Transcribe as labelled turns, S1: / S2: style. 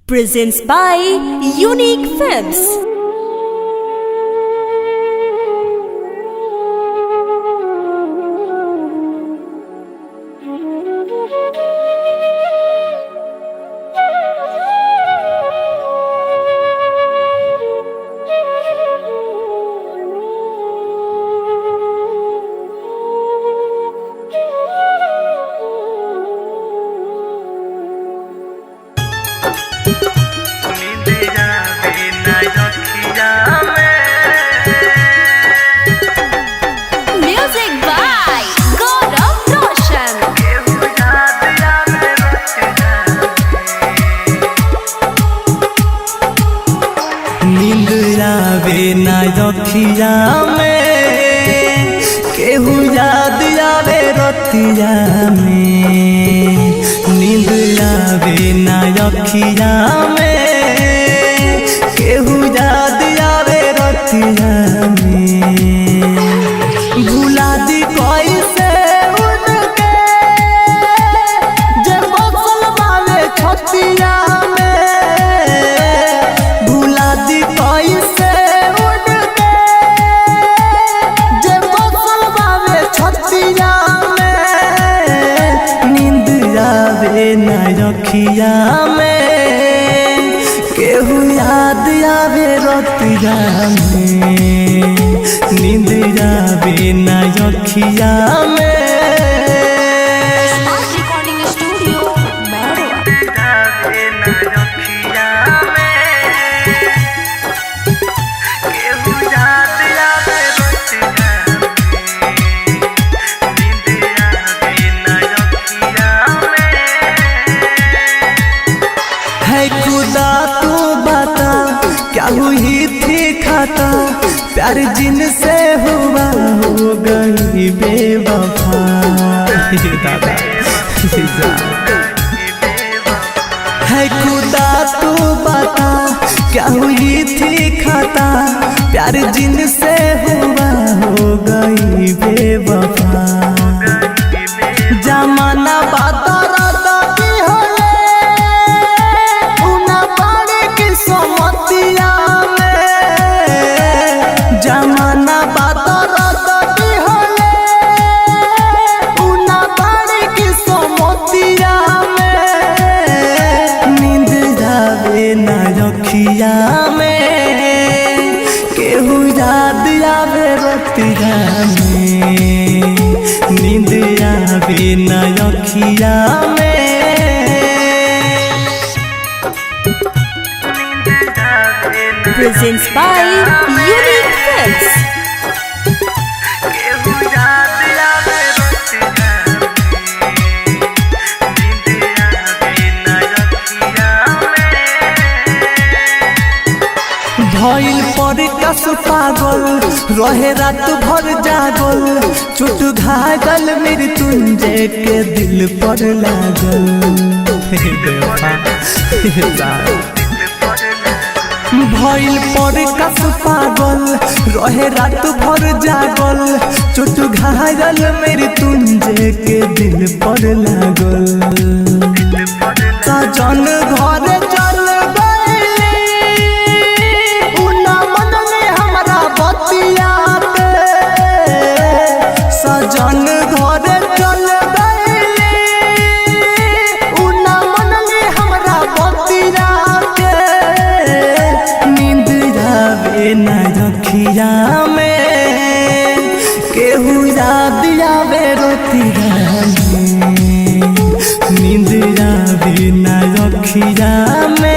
S1: presents by Unique Films. Music by Gaurav Roshan.
S2: नींद आवे ना रखिया में केहू याद आवे रतिया में। नींद आवे ना रखिया में केहू याद आवे रतिया में। भुला दी कैसे उनके जे बसल वाले छतिया रखिया में केहू याद आवे रतिया में। नींद आवे ना रखिया में।
S1: Recording Studio,
S2: खुदा तू बता क्या हुई थी खाता, प्यार जिनसे हुआ हो गई बेवफा। है खुदा तू बता क्या हुई थी खाता, प्यार जिनसे हुआ हो गई बेवफा। जमाना बात जमाना बाती होले उना बाड़ी की सोमतिया में। नींद आवे ना रखिया में केहू याद आवे रतिया में। नींद आवे ना रखिया में।
S1: presents by Unique Films.
S2: भइल पर कस पागल रहे रात भर जागल, चोट घायल मृत्युंजय के दिल पर लागल। भइल पर कस पागल रहे रात भर जागल, चोट घायल मृत्युंजय के दिल पर लागल। सजन घर चल सजन घर चल गई उना मनले हमरा बतिया के। नींद आवे ना रखिया में केहू याद आवे रतिया में। नींद आवे ना रखिया में।